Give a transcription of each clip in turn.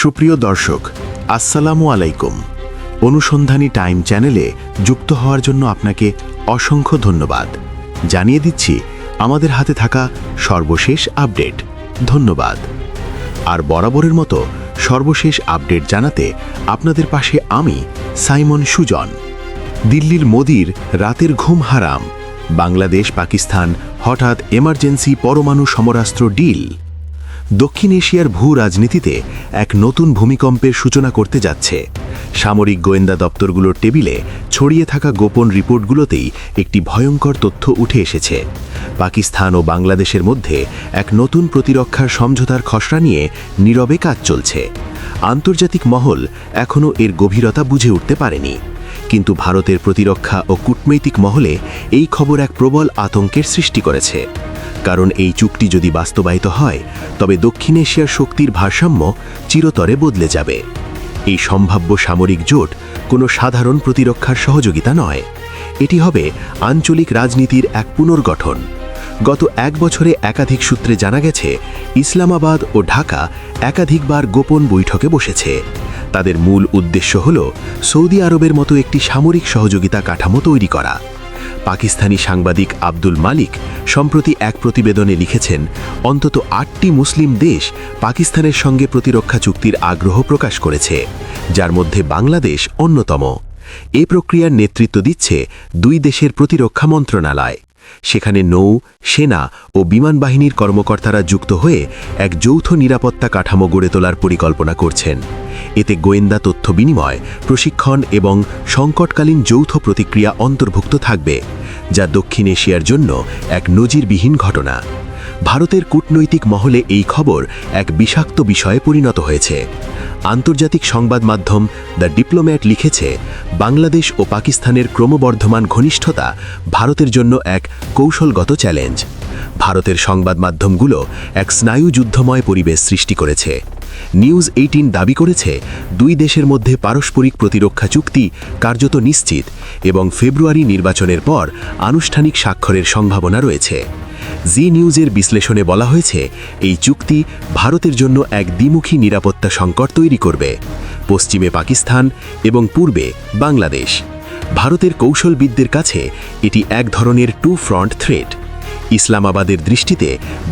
সুপ্রিয় দর্শক, আসসালামু আলাইকুম। অনুসন্ধানী টাইম চ্যানেলে যুক্ত হওয়ার জন্য আপনাকে অসংখ্য ধন্যবাদ। জানিয়ে দিচ্ছি আমাদের হাতে থাকা সর্বশেষ আপডেট। ধন্যবাদ। আর বরাবরের মতো সর্বশেষ আপডেট জানাতে আপনাদের পাশে আমি সাইমন সুজন। দিল্লির মোদির রাতের ঘুম হারাম, বাংলাদেশ পাকিস্তান হঠাৎ এমার্জেন্সি পরমাণু সমরাস্ত্র ডিল। দক্ষিণ এশিয়ার ভূ রাজনীতিতে এক নতুন ভূমিকম্পের সূচনা করতে যাচ্ছে। সামরিক গোয়েন্দা দপ্তরগুলোর টেবিলে ছড়িয়ে থাকা গোপন রিপোর্টগুলোতেই একটি ভয়ঙ্কর তথ্য উঠে এসেছে। পাকিস্তান ও বাংলাদেশের মধ্যে এক নতুন প্রতিরক্ষার সমঝোতার খসড়া নিয়ে নীরবে কাজ চলছে। আন্তর্জাতিক মহল এখনও এর গভীরতা বুঝে উঠতে পারেনি, কিন্তু ভারতের প্রতিরক্ষা ও কূটনৈতিক মহলে এই খবর এক প্রবল আতঙ্কের সৃষ্টি করেছে। কারণ এই চুক্তি যদি বাস্তবায়িত হয়, তবে দক্ষিণ এশিয়ার শক্তির ভারসাম্য চিরতরে বদলে যাবে। এই সম্ভাব্য সামরিক জোট কোনো সাধারণ প্রতিরক্ষার সহযোগিতা নয়, এটি হবে আঞ্চলিক রাজনীতির এক পুনর্গঠন। গত এক বছরে একাধিক সূত্রে জানা গেছে, ইসলামাবাদ ও ঢাকা একাধিকবার গোপন বৈঠকে বসেছে। তাদের মূল উদ্দেশ্য হল সৌদি আরবের মতো একটি সামরিক সহযোগিতা কাঠামো তৈরি করা। পাকিস্তানি সাংবাদিক আব্দুল মালিক সম্প্রতি এক প্রতিবেদনে লিখেছেন, অন্তত 8টি মুসলিম দেশ পাকিস্তানের সঙ্গে প্রতিরক্ষা চুক্তির আগ্রহ প্রকাশ করেছে, যার মধ্যে বাংলাদেশ অন্যতম। এই প্রক্রিয়ার নেতৃত্ব দিচ্ছে দুই দেশের প্রতিরক্ষা মন্ত্রণালয়। সেখানে নৌ, সেনা ও বিমান বাহিনীর কর্মকর্তারা যুক্ত হয়ে এক যৌথ নিরাপত্তা কাঠামো গড়ে তোলার পরিকল্পনা করছেন। এতে গোয়েন্দা তথ্য বিনিময়, প্রশিক্ষণ এবং সংকটকালীন যৌথ প্রতিক্রিয়া অন্তর্ভুক্ত থাকবে, যা দক্ষিণ এশিয়ার জন্য এক নজিরবিহীন ঘটনা। ভারতের কূটনৈতিক মহলে এই খবর এক বিষাক্ত বিষয়ে পরিণত হয়েছে। আন্তর্জাতিক সংবাদ মাধ্যম দ্য ডিপ্লোম্যাট লিখেছে, বাংলাদেশ ও পাকিস্তানের ক্রমবর্ধমান ঘনিষ্ঠতা ভারতের জন্য এক কৌশলগত চ্যালেঞ্জ। ভারতের সংবাদ মাধ্যমগুলো এক স্নায়ুযুদ্ধময় পরিবেশ সৃষ্টি করেছে। নিউজ 18 দাবি করেছে, দুই দেশের মধ্যে পারস্পরিক প্রতিরক্ষা চুক্তি কার্যত নিশ্চিত এবং ফেব্রুয়ারি নির্বাচনের পর আনুষ্ঠানিক স্বাক্ষরের সম্ভাবনা রয়েছে। জি নিউজের বিশ্লেষণে বলা হয়েছে, এই চুক্তি ভারতের জন্য এক দ্বিমুখী নিরাপত্তা সংকট তৈরি করবে, পশ্চিমে পাকিস্তান এবং পূর্বে বাংলাদেশ। ভারতের কৌশলবিদদের কাছে এটি এক ধরনের টু ফ্রন্ট থ্রেট। ইসলামাবাদের দৃষ্টিতে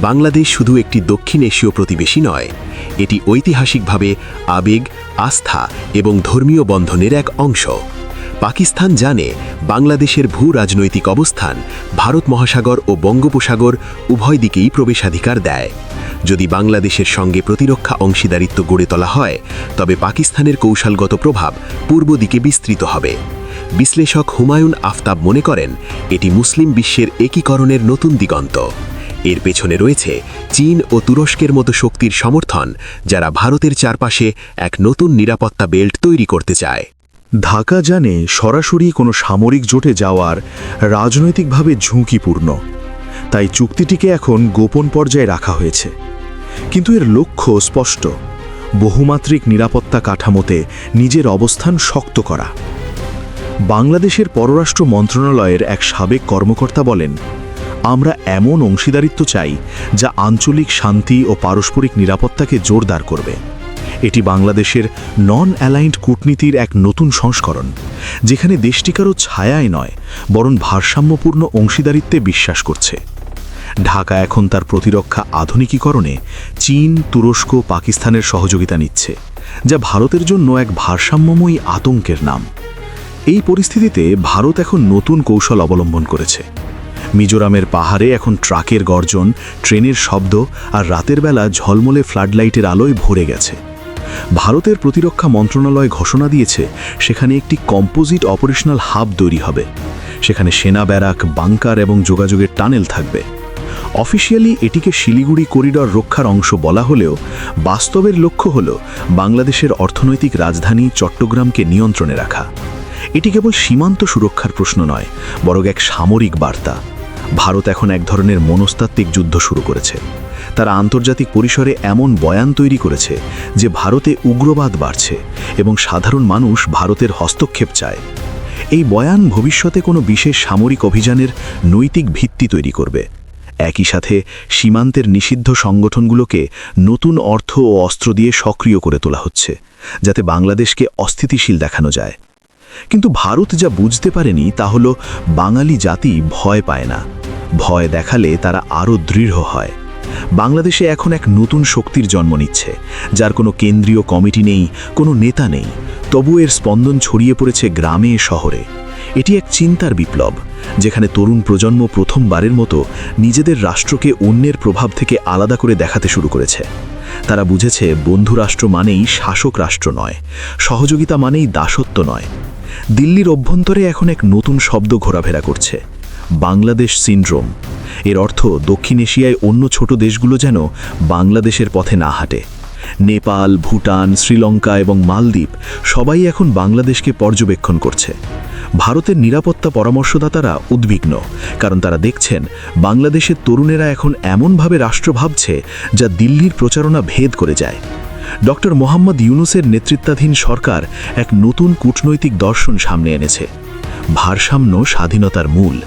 বাংলাদেশ শুধু একটি দক্ষিণ এশীয় প্রতিবেশী নয়, এটি ঐতিহাসিকভাবে আবেগ, আস্থা এবং ধর্মীয় বন্ধনের এক অংশ। পাকিস্তান জানে বাংলাদেশের ভূ রাজনৈতিক অবস্থান ভারত মহাসাগর ও বঙ্গোপসাগর উভয় দিকেই প্রবেশাধিকার দেয়। যদি বাংলাদেশের সঙ্গে প্রতিরক্ষা অংশীদারিত্ব গড়ে তোলা হয়, তবে পাকিস্তানের কৌশলগত প্রভাব পূর্ব দিকে বিস্তৃত হবে। বিশ্লেষক হুমায়ুন আফতাব মনে করেন, এটি মুসলিম বিশ্বের একীকরণের নতুন দিগন্ত। এর পেছনে রয়েছে চীন ও তুরস্কের মতো শক্তির সমর্থন, যারা ভারতের চারপাশে এক নতুন নিরাপত্তা বেল্ট তৈরি করতে চায়। ঢাকা জানে সরাসরি কোনো সামরিক জোটে যাওয়ার রাজনৈতিকভাবে ঝুঁকিপূর্ণ, তাই চুক্তিটিকে এখন গোপন পর্যায়ে রাখা হয়েছে। কিন্তু এর লক্ষ্য স্পষ্ট, বহুমাত্রিক নিরাপত্তা কাঠামোতে নিজের অবস্থান শক্ত করা। বাংলাদেশের পররাষ্ট্র মন্ত্রণালয়ের এক সাবেক কর্মকর্তা বলেন, আমরা এমন অংশীদারিত্ব চাই যা আঞ্চলিক শান্তি ও পারস্পরিক নিরাপত্তাকে জোরদার করবে। এটি বাংলাদেশের নন অ্যালাইন্ড কূটনীতির এক নতুন সংস্করণ, যেখানে দেশটি কারও ছায়ায় নয়, বরং ভারসাম্যপূর্ণ অংশীদারিত্বে বিশ্বাস করছে। ঢাকা এখন তার প্রতিরক্ষা আধুনিকীকরণে চীন, তুরস্ক, পাকিস্তানের সহযোগিতা নিচ্ছে, যা ভারতের জন্য এক ভারসাম্যময়ী আতঙ্কের নাম। এই পরিস্থিতিতে ভারত এখন নতুন কৌশল অবলম্বন করেছে। মিজোরামের পাহাড়ে এখন ট্রাকের গর্জন, ট্রেনের শব্দ আর রাতের বেলা ঝলমলে ফ্লাডলাইটের আলোয় ভরে গেছে। ভারতের প্রতিরক্ষা মন্ত্রণালয় ঘোষণা দিয়েছে, সেখানে একটি কম্পোজিট অপারেশনাল হাব তৈরি হবে। সেখানে সেনা ব্যারাক, বাংকার এবং যোগাযোগের টানেল থাকবে। অফিসিয়ালি এটিকে শিলিগুড়ি করিডর রক্ষার অংশ বলা হলেও বাস্তবের লক্ষ্য হল বাংলাদেশের অর্থনৈতিক রাজধানী চট্টগ্রামকে নিয়ন্ত্রণে রাখা। এটি কেবল সীমান্ত সুরক্ষার প্রশ্ন নয়, বরং এক সামরিক বার্তা। ভারত এখন এক ধরনের মনস্তাত্ত্বিক যুদ্ধ শুরু করেছে। তারা আন্তর্জাতিক পরিসরে এমন বয়ান তৈরি করেছে যে ভারতে উগ্রবাদ বাড়ছে এবং সাধারণ মানুষ ভারতের হস্তক্ষেপ চায়। এই বয়ান ভবিষ্যতে কোনো বিশেষ সামরিক অভিযানের নৈতিক ভিত্তি তৈরি করবে। একই সাথে সীমান্তের নিষিদ্ধ সংগঠনগুলোকে নতুন অর্থ ও অস্ত্র দিয়ে সক্রিয় করে তোলা হচ্ছে, যাতে বাংলাদেশকে অস্থিতিশীল দেখানো যায়। কিন্তু ভারত যা বুঝতে পারেনি তা হল বাঙালি জাতি ভয় পায় না, ভয় দেখালে তারা আরও দৃঢ় হয়। বাংলাদেশে এখন এক নতুন শক্তির জন্ম নিচ্ছে, যার কোনো কেন্দ্রীয় কমিটি নেই, কোনো নেতা নেই, তবু এর স্পন্দন ছড়িয়ে পড়েছে গ্রামে শহরে। এটি এক চিন্তার বিপ্লব, যেখানে তরুণ প্রজন্ম প্রথমবারের মতো নিজেদের রাষ্ট্রকে অন্যের প্রভাব থেকে আলাদা করে দেখাতে শুরু করেছে। তারা বুঝেছে বন্ধুরাষ্ট্র মানেই শাসক রাষ্ট্র নয়, সহযোগিতা মানেই দাসত্ব নয়। দিল্লির অভ্যন্তরে এখন এক নতুন শব্দ ঘোরাফেরা করছে, বাংলাদেশ সিনড্রোম। এর অর্থ দক্ষিণ এশিয়ায় অন্য ছোট দেশগুলো যেন বাংলাদেশের পথে না হাঁটে। নেপাল, ভুটান, শ্রীলঙ্কা এবং মালদ্বীপ সবাই এখন বাংলাদেশকে পর্যবেক্ষণ করছে। ভারতের নিরাপত্তা পরামর্শদাতারা উদ্বিগ্ন, কারণ তারা দেখছেন বাংলাদেশের তরুণেরা এখন এমনভাবে রাষ্ট্র ভাবছে যা দিল্লির প্রচারণা ভেদ করে যায়। ডক্টর মোহাম্মদ ইউনুসের নেতৃত্বাধীন সরকার এক নতুন কূটনৈতিক দর্শন সামনে এনেছে, ভারসাম্য স্বাধীনতার মূল।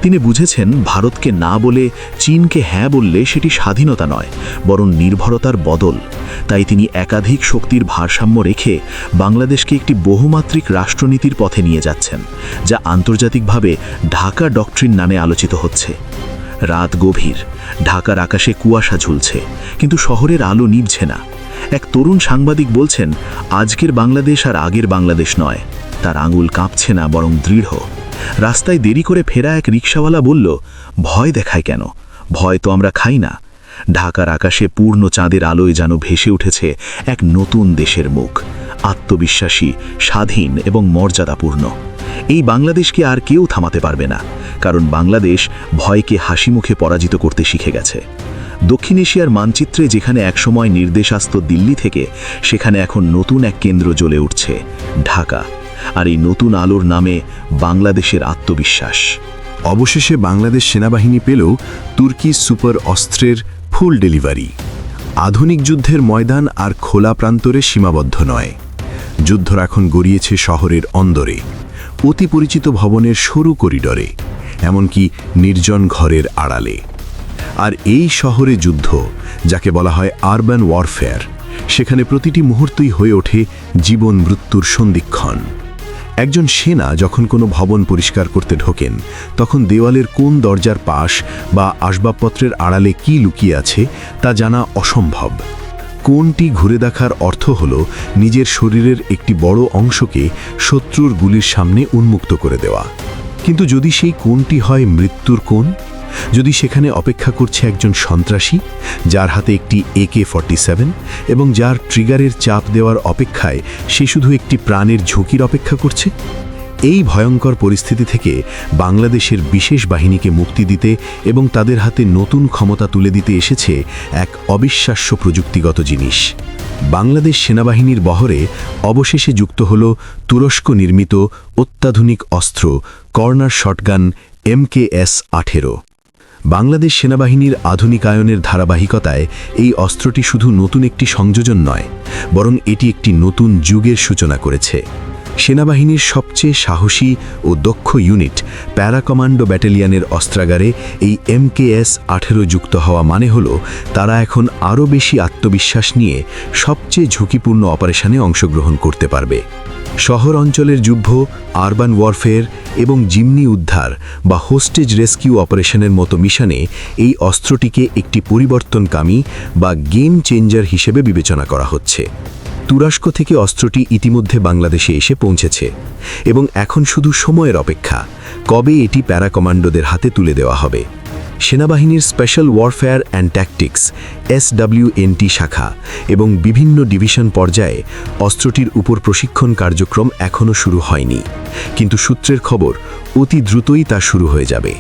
তিনি বুঝেছেন ভারতকে না বলে চীনকে হ্যাঁ বললে সেটি স্বাধীনতা নয়, বরং নির্ভরতার বদল। তাই তিনি একাধিক শক্তির ভারসাম্য রেখে বাংলাদেশকে একটি বহুমাত্রিক রাষ্ট্রনীতির পথে নিয়ে যাচ্ছেন, যা আন্তর্জাতিকভাবে ঢাকা ডক্ট্রিন নামে আলোচিত হচ্ছে। রাত গভীর, ঢাকার আকাশে কুয়াশা ঝুলছে, কিন্তু শহরের আলো নিভছে না। এক তরুণ সাংবাদিক বলছেন, আজকের বাংলাদেশ আর আগের বাংলাদেশ নয়। তার আঙুল কাঁপছে না, বরং দৃঢ়। রাস্তায় দেরি করে ফেরা এক রিকশাওয়ালা বলল, ভয় দেখায় কেন? ভয় তো আমরা খাই না। ঢাকার আকাশে পূর্ণ চাঁদের আলোয় যেন ভেসে উঠেছে এক নতুন দেশের মুখ, আত্মবিশ্বাসী, স্বাধীন এবং মর্যাদাপূর্ণ। এই বাংলাদেশকে আর কেউ থামাতে পারবে না, কারণ বাংলাদেশ ভয়কে হাসি মুখে পরাজিত করতে শিখে গেছে। দক্ষিণ এশিয়ার মানচিত্রে যেখানে একসময় নির্দেশ আসত দিল্লি থেকে, সেখানে এখন নতুন এক কেন্দ্র জ্বলে উঠছে, ঢাকা। আর এই নতুন আলোর নামে বাংলাদেশের আত্মবিশ্বাস। অবশেষে বাংলাদেশ সেনাবাহিনী পেল তুর্কি সুপার অস্ত্রের ফুল ডেলিভারি। আধুনিক যুদ্ধের ময়দান আর খোলা প্রান্তরে সীমাবদ্ধ নয়। যুদ্ধ এখন গড়িয়েছে শহরের অন্দরে, অতি পরিচিত ভবনের সরু করিডরে, এমনকি নির্জন ঘরের আড়ালে। আর এই শহরে যুদ্ধ, যাকে বলা হয় আরবান ওয়ারফেয়ার, সেখানে প্রতিটি মুহূর্তই হয়ে ওঠে জীবন মৃত্যুর সন্ধিক্ষণ। একজন সেনা যখন কোনো ভবন পরিষ্কার করতে ঢোকেন, তখন দেওয়ালের কোন দরজার পাশ বা আসবাবপত্রের আড়ালে কি লুকিয়ে আছে তা জানা অসম্ভব। কোনটি ঘুরে দেখার অর্থ হল নিজের শরীরের একটি বড় অংশকে শত্রুর গুলির সামনে উন্মুক্ত করে দেওয়া। কিন্তু যদি সেই কোনটি হয় মৃত্যুর কোণ, যদি সেখানে অপেক্ষা করছে একজন সন্ত্রাসী, যার হাতে একটি AK-47 এবং যার ট্রিগারের চাপ দেওয়ার অপেক্ষায় সে শুধু একটি প্রাণের ঝুঁকির অপেক্ষা করছে। এই ভয়ঙ্কর পরিস্থিতি থেকে বাংলাদেশের বিশেষ বাহিনীকে মুক্তি দিতে এবং তাদের হাতে নতুন ক্ষমতা তুলে দিতে এসেছে এক অবিশ্বাস্য প্রযুক্তিগত জিনিস। বাংলাদেশ সেনাবাহিনীর বহরে অবশেষে যুক্ত হল তুরস্ক নির্মিত অত্যাধুনিক অস্ত্র কর্নার শটগান MKS-18। বাংলাদেশ সেনাবাহিনীর আধুনিকায়নের ধারাবাহিকতায় এই অস্ত্রটি শুধু নতুন একটি সংযোজন নয়, বরং এটি একটি নতুন যুগের সূচনা করেছে। সেনাবাহিনীর সবচেয়ে সাহসী ও দক্ষ ইউনিট প্যারা কমান্ডো ব্যাটালিয়নের অস্ত্রাগারে এই MKS-18 যুক্ত হওয়া মানে হল তারা এখন আরও বেশি আত্মবিশ্বাস নিয়ে সবচেয়ে ঝুঁকিপূর্ণ অপারেশনে অংশগ্রহণ করতে পারবে। শহর অঞ্চলের যুদ্ধ, আরবান ওয়ারফেয়ার এবং জিম্নি উদ্ধার বা হোস্টেজ রেস্কিউ অপারেশনের মতো মিশনে এই অস্ত্রটিকে একটি পরিবর্তনকামী বা গেম চেঞ্জার হিসেবে বিবেচনা করা হচ্ছে। তুরস্ক থেকে অস্ত্রটি ইতিমধ্যে বাংলাদেশে এসে পৌঁছেছে এবং এখন শুধু সময়ের অপেক্ষা, কবে এটি প্যারা কমান্ডোদের হাতে তুলে দেওয়া হবে। সেনাবাহিনীর special warfare and tactics SWNT শাখা এবং বিভিন্ন ডিভিশন পর্যায়ে অস্ত্রটির উপর প্রশিক্ষণ কার্যক্রম এখনও শুরু হয়নি, কিন্তু সূত্রের খবর অতি দ্রুতই তা শুরু হয়ে যাবে।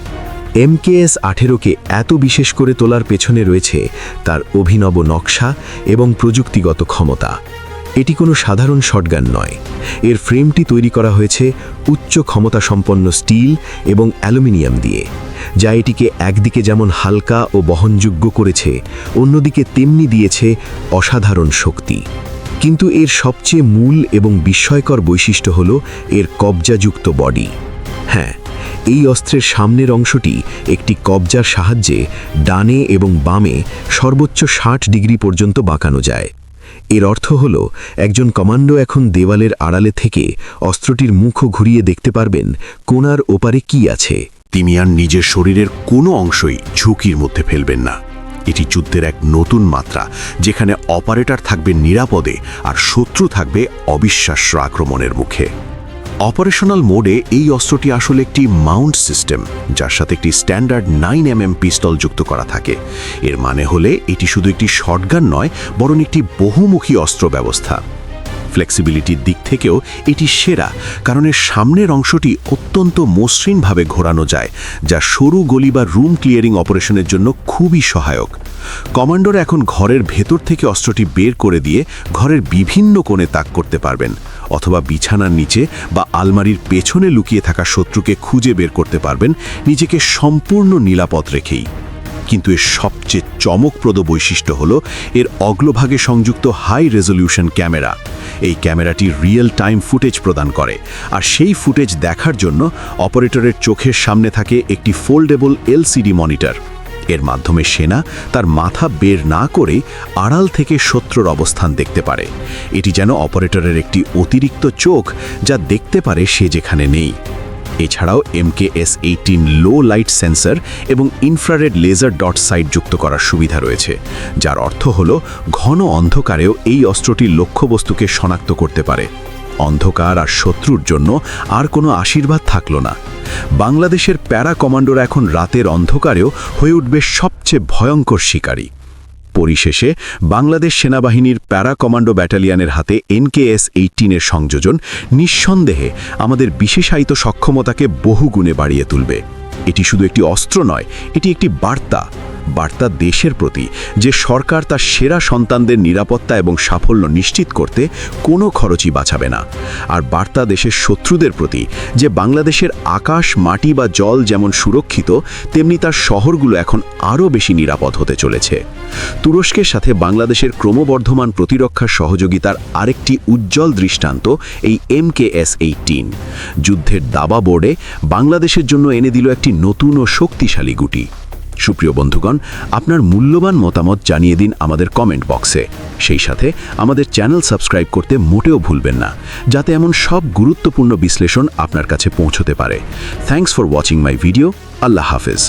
MKS-18কে এত বিশেষ করে তোলার পেছনে রয়েছে তার অভিনব নকশা এবং প্রযুক্তিগত ক্ষমতা। এটি কোনো সাধারণ শটগান নয়। এর ফ্রেমটি তৈরি করা হয়েছে উচ্চ ক্ষমতাসম্পন্ন স্টিল এবং অ্যালুমিনিয়াম দিয়ে, যা এটিকে একদিকে যেমন হালকা ও বহনযোগ্য করেছে, অন্যদিকে তেমনি দিয়েছে অসাধারণ শক্তি। কিন্তু এর সবচেয়ে মূল এবং বিস্ময়কর বৈশিষ্ট্য হল এর কবজাযুক্ত বডি। হ্যাঁ, এই অস্ত্রের সামনের অংশটি একটি কবজার সাহায্যে ডানে এবং বামে সর্বোচ্চ ৬০ ডিগ্রি পর্যন্ত বাঁকানো যায়। এর অর্থ হল একজন কমান্ডো এখন দেওয়ালের আড়ালে থেকে অস্ত্রটির মুখও ঘুরিয়ে দেখতে পারবেন কোণার ওপারে কি আছে। তিনি আর নিজের শরীরের কোনো অংশই ঝুঁকির মধ্যে ফেলবেন না। এটি যুদ্ধের এক নতুন মাত্রা, যেখানে অপারেটর থাকবে নিরাপদে আর শত্রু থাকবে অবিশ্বাস্য আক্রমণের মুখে। অপারেশনাল মোডে এই অস্ত্রটি আসলে একটি মাউন্ট সিস্টেম, যার সাথে একটি স্ট্যান্ডার্ড 9mm পিস্তল যুক্ত করা থাকে। এর মানে হলে এটি শুধু একটি শটগান নয়, বরং একটি বহুমুখী অস্ত্র ব্যবস্থা। ফ্লেক্সিবিলিটির দিক থেকেও এটি সেরা, কারণ এর সামনের অংশটি অত্যন্ত মসৃণভাবে ঘোরানো যায়, যা সরু গলি বা রুম ক্লিয়ারিং অপারেশনের জন্য খুবই সহায়ক। কমান্ডোরা এখন ঘরের ভেতর থেকে অস্ত্রটি বের করে দিয়ে ঘরের বিভিন্ন কোণে তাক করতে পারবেন, অথবা বিছানার নিচে বা আলমারির পেছনে লুকিয়ে থাকা শত্রুকে খুঁজে বের করতে পারবেন, নিজেকে সম্পূর্ণ নিরাপদ রেখেই। কিন্তু এর সবচেয়ে চমকপ্রদ বৈশিষ্ট্য হল এর অগ্রভাগে সংযুক্ত হাই রেজলিউশন ক্যামেরা। এই ক্যামেরাটি রিয়েল টাইম ফুটেজ প্রদান করে, আর সেই ফুটেজ দেখার জন্য অপারেটরের চোখের সামনে থাকে একটি ফোল্ডেবল এলসিডি মনিটর। এর মাধ্যমে সেনা তার মাথা বের না করে আড়াল থেকে শত্রুর অবস্থান দেখতে পারে। এটি যেন অপারেটরের একটি অতিরিক্ত চোখ, যা দেখতে পারে সে যেখানে নেই। এছাড়াও MKS-18 লো লাইট সেন্সর এবং ইনফ্রারেড লেজার ডট সাইট যুক্ত করার সুবিধা রয়েছে, যার অর্থ হল ঘন অন্ধকারেও এই অস্ত্রটি লক্ষ্যবস্তুকে শনাক্ত করতে পারে। অন্ধকার আর শত্রুর জন্য আর কোনো আশীর্বাদ থাকল না। বাংলাদেশের প্যারা কমান্ডোরা এখন রাতের অন্ধকারেও হয়ে উঠবে সবচেয়ে ভয়ঙ্কর শিকারী। পরিশেষে বাংলাদেশ সেনাবাহিনীর প্যারা কমান্ডো ব্যাটালিয়নের হাতে MKS-18 সংযোজন নিঃসন্দেহে আমাদের বিশেষায়িত সক্ষমতাকে বহুগুণে বাড়িয়ে তুলবে। এটি শুধু একটি অস্ত্র নয়, এটি একটি বার্তা দেশের প্রতি, যে সরকার তার সেরা সন্তানদের নিরাপত্তা এবং সাফল্য নিশ্চিত করতে কোনো খরচই বাঁচাবে না। আর বার্তা দেশের শত্রুদের প্রতি, যে বাংলাদেশের আকাশ, মাটি বা জল যেমন সুরক্ষিত, তেমনি তার শহরগুলো এখন আরও বেশি নিরাপদ হতে চলেছে। তুরস্কের সাথে বাংলাদেশের ক্রমবর্ধমান প্রতিরক্ষার সহযোগিতার আরেকটি উজ্জ্বল দৃষ্টান্ত এই MKS-18 যুদ্ধের দাবা বোর্ডে বাংলাদেশের জন্য এনে দিল একটি নতুন ও শক্তিশালী গুটি। সুপ্রিয় বন্ধুগণ, আপনার মূল্যবান মতামত জানিয়ে দিন আমাদের কমেন্ট বক্সে। সেই সাথে আমাদের চ্যানেল সাবস্ক্রাইব করতে মোটেও ভুলবেন না, যাতে এমন সব গুরুত্বপূর্ণ বিশ্লেষণ আপনার কাছে পৌঁছতে পারে। Thanks for watching my video. আল্লাহ হাফেজ।